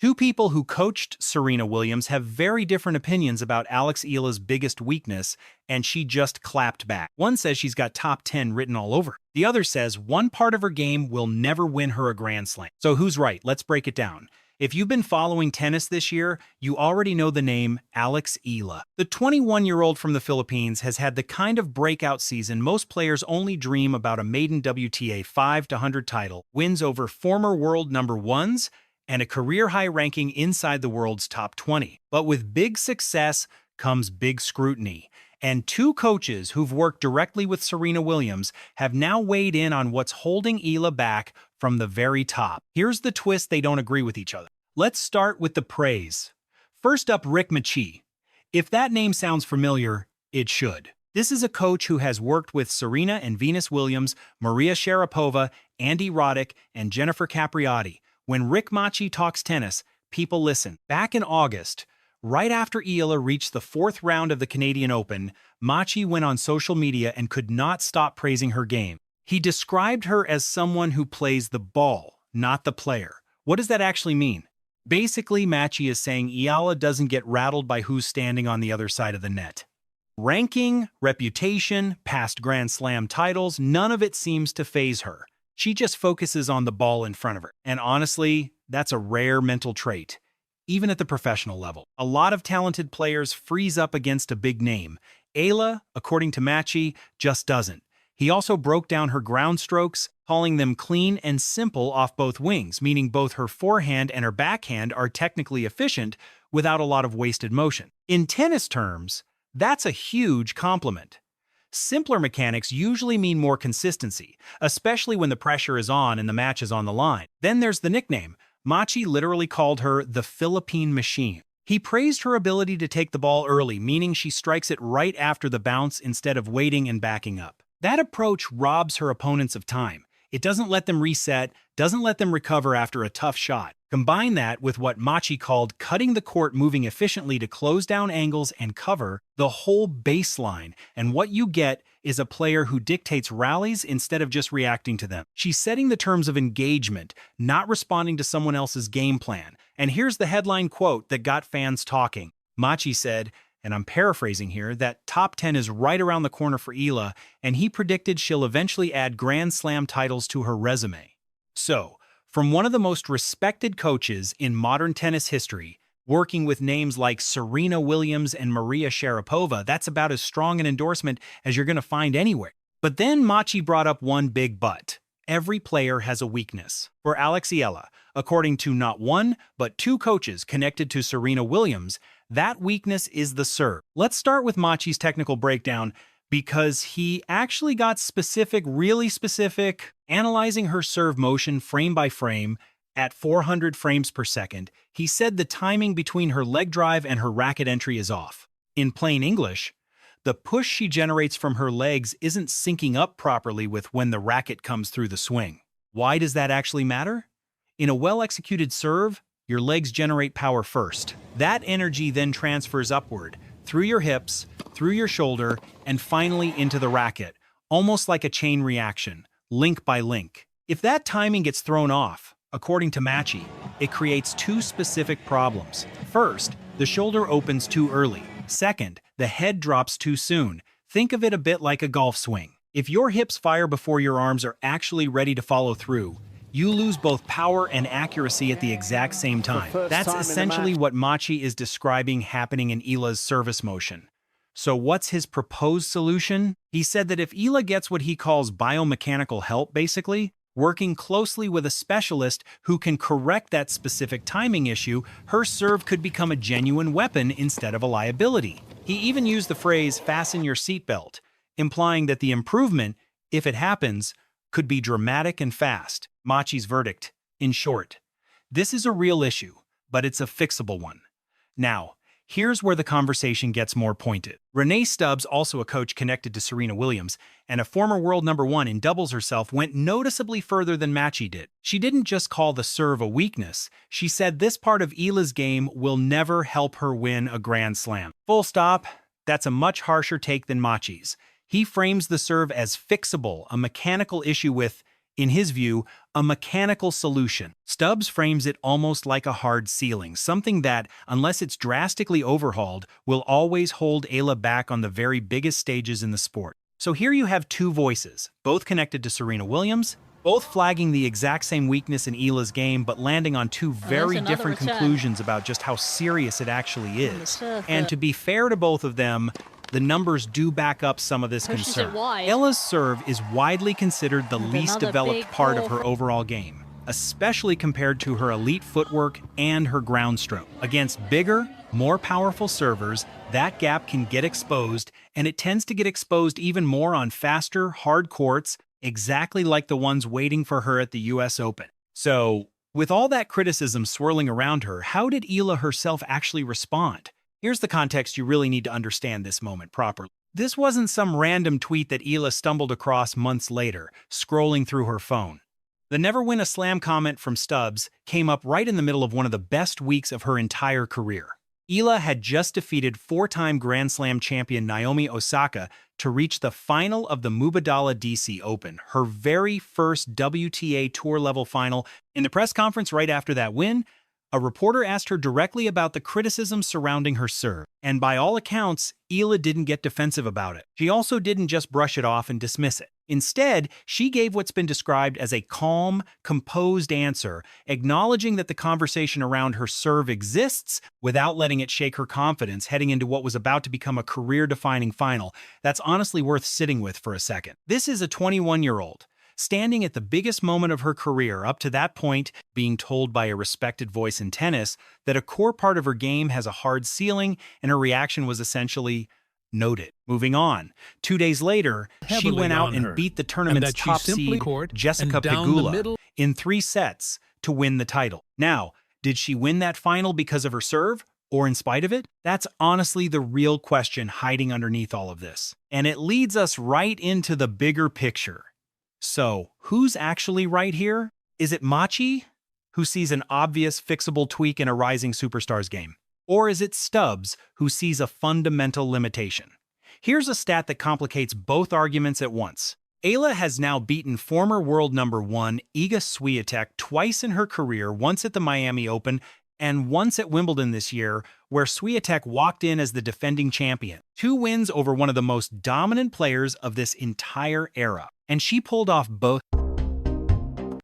Two people who coached Serena Williams have very different opinions about Alex Eala's biggest weakness, and she just clapped back. One says she's got top 10 written all over. The other says one part of her game will never win her a Grand Slam. So who's right? Let's break it down. If you've been following tennis this year, you already know the name Alex Eala. The 21-year-old from the Philippines has had the kind of breakout season most players only dream about: a maiden WTA 500 title, wins over former world number ones, and a career-high ranking inside the world's top 20. But with big success comes big scrutiny. And two coaches who've worked directly with Serena Williams have now weighed in on what's holding Eala back from the very top. Here's the twist: they don't agree with each other. Let's start with the praise. First up, Rick Macci. If that name sounds familiar, it should. This is a coach who has worked with Serena and Venus Williams, Maria Sharapova, Andy Roddick, and Jennifer Capriati. When Rick Macci talks tennis, people listen. Back in August, right after Eala reached the fourth round of the Canadian Open, Macci went on social media and could not stop praising her game. He described her as someone who plays the ball, not the player. What does that actually mean? Basically, Macci is saying Eala doesn't get rattled by who's standing on the other side of the net. Ranking, reputation, past Grand Slam titles, none of it seems to faze her. She just focuses on the ball in front of her. And honestly, that's a rare mental trait, even at the professional level. A lot of talented players freeze up against a big name. Eala, according to Macci, just doesn't. He also broke down her ground strokes, calling them clean and simple off both wings, meaning both her forehand and her backhand are technically efficient without a lot of wasted motion. In tennis terms, that's a huge compliment. Simpler mechanics usually mean more consistency, especially when the pressure is on and the match is on the line. Then there's the nickname. Macci literally called her the Philippine Machine. He praised her ability to take the ball early, meaning she strikes it right after the bounce instead of waiting and backing up. That approach robs her opponents of time. It doesn't let them reset, doesn't let them recover after a tough shot. Combine that with what Macci called cutting the court, moving efficiently to close down angles and cover the whole baseline, and what you get is a player who dictates rallies instead of just reacting to them. She's setting the terms of engagement, not responding to someone else's game plan. And here's the headline quote that got fans talking. Macci said, and I'm paraphrasing here, that top 10 is right around the corner for Eala, and he predicted she'll eventually add Grand Slam titles to her resume. So, from one of the most respected coaches in modern tennis history, working with names like Serena Williams and Maria Sharapova, that's about as strong an endorsement as you're going to find anywhere. But then Macci brought up one big but. Every player has a weakness. For Alex Eala, according to not one, but two coaches connected to Serena Williams, that weakness is the serve. Let's start with Macci's technical breakdown, because he actually got specific, really specific, analyzing her serve motion frame by frame at 400 frames per second. He said the timing between her leg drive and her racket entry is off. In plain English, the push she generates from her legs isn't syncing up properly with when the racket comes through the swing. Why does that actually matter? In a well-executed serve, your legs generate power first. That energy then transfers upward, through your hips, through your shoulder, and finally into the racket, almost like a chain reaction, link by link. If that timing gets thrown off, according to Macci, it creates two specific problems. First, the shoulder opens too early. Second, the head drops too soon. Think of it a bit like a golf swing. If your hips fire before your arms are actually ready to follow through, you lose both power and accuracy at the exact same time. That's essentially what Macci is describing happening in Eala's service motion. So what's his proposed solution? He said that if Eala gets what he calls biomechanical help, basically, working closely with a specialist who can correct that specific timing issue, her serve could become a genuine weapon instead of a liability. He even used the phrase, "fasten your seatbelt," implying that the improvement, if it happens, could be dramatic and fast. Macci's verdict: in short, this is a real issue, but it's a fixable one. Now, here's where the conversation gets more pointed. Rennae Stubbs, also a coach connected to Serena Williams and a former world number one in doubles herself, went noticeably further than Macci did. She didn't just call the serve a weakness. She said this part of Eala's game will never help her win a Grand Slam. Full stop. That's a much harsher take than Macci's. He frames the serve as fixable, a mechanical issue with, in his view, a mechanical solution. Stubbs frames it almost like a hard ceiling, something that, unless it's drastically overhauled, will always hold Eala back on the very biggest stages in the sport. So here you have two voices, both connected to Serena Williams, both flagging the exact same weakness in Eala's game, but landing on two very different conclusions about just how serious it actually is. And to be fair to both of them, the numbers do back up some of this concern. Eala's serve is widely considered the least developed part of her overall game, especially compared to her elite footwork and her ground stroke. Against bigger, more powerful servers, that gap can get exposed, and it tends to get exposed even more on faster, hard courts, exactly like the ones waiting for her at the US Open. So, with all that criticism swirling around her, how did Eala herself actually respond? Here's the context you really need to understand this moment properly. This wasn't some random tweet that Eala stumbled across months later, scrolling through her phone. The "never win a slam" comment from Stubbs came up right in the middle of one of the best weeks of her entire career. Eala had just defeated four-time Grand Slam champion Naomi Osaka to reach the final of the Mubadala DC Open, her very first WTA Tour-level final. In the press conference right after that win, a reporter asked her directly about the criticism surrounding her serve, and by all accounts, Eala didn't get defensive about it. She also didn't just brush it off and dismiss it. Instead, she gave what's been described as a calm, composed answer, acknowledging that the conversation around her serve exists without letting it shake her confidence heading into what was about to become a career-defining final. That's honestly worth sitting with for a second. This is a 21-year-old. Standing at the biggest moment of her career, up to that point being told by a respected voice in tennis that a core part of her game has a hard ceiling, and her reaction was essentially, noted. Moving on. 2 days later, she went out and beat the tournament's top seed, Jessica Pegula, in 3 sets to win the title. Now, did she win that final because of her serve, or in spite of it? That's honestly the real question hiding underneath all of this. And it leads us right into the bigger picture. So, who's actually right here? Is it Macci, who sees an obvious fixable tweak in a rising superstar's game? Or is it Stubbs, who sees a fundamental limitation? Here's a stat that complicates both arguments at once. Eala has now beaten former world number 1 Iga Swiatek twice in her career, once at the Miami Open and once at Wimbledon this year, where Swiatek walked in as the defending champion. 2 wins over one of the most dominant players of this entire era. And she pulled off both.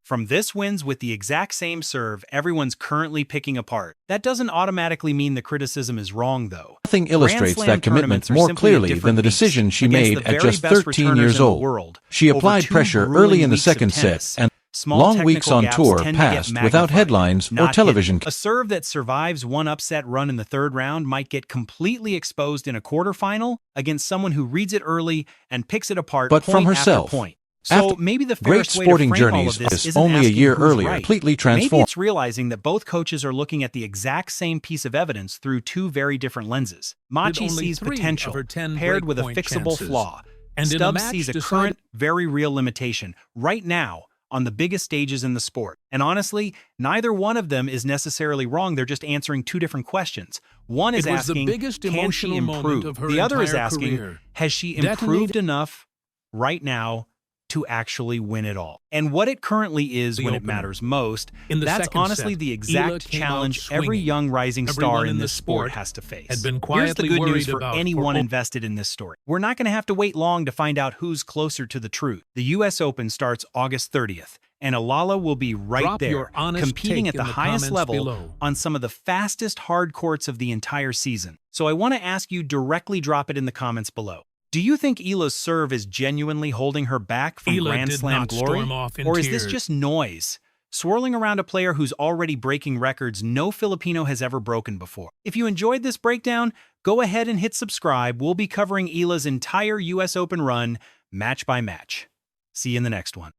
From this wins with the exact same serve everyone's currently picking apart. That doesn't automatically mean the criticism is wrong, though. Nothing illustrates that commitment more clearly than the decision she made at just 13 years old. She applied pressure early in the second set, and long weeks on tour passed without headlines or television. A serve that survives one upset run in the 3rd round might get completely exposed in a quarterfinal against someone who reads it early and picks it apart but from herself. Point. So maybe the great sporting journeys is only a year earlier, completely transformed. Maybe it's realizing that both coaches are looking at the exact same piece of evidence through 2 very different lenses. Macci sees potential paired with a fixable flaw. Stubbs sees a current, very real limitation right now on the biggest stages in the sport. And honestly, neither one of them is necessarily wrong. They're just answering 2 different questions. One is asking, can she improve? The other is asking, has she improved enough right now to actually win it all? And what it currently is when it matters most, that's honestly the exact challenge every young rising star in this sport has to face. Here's the good news for anyone invested in this story. We're not going to have to wait long to find out who's closer to the truth. The US Open starts August 30th, and Eala will be right there, competing at the highest level on some of the fastest hard courts of the entire season. So I want to ask you directly, drop it in the comments below. Do you think Eala's serve is genuinely holding her back from Grand Slam glory? Or is this just noise, swirling around a player who's already breaking records no Filipino has ever broken before? If you enjoyed this breakdown, go ahead and hit subscribe. We'll be covering Eala's entire US Open run, match by match. See you in the next one.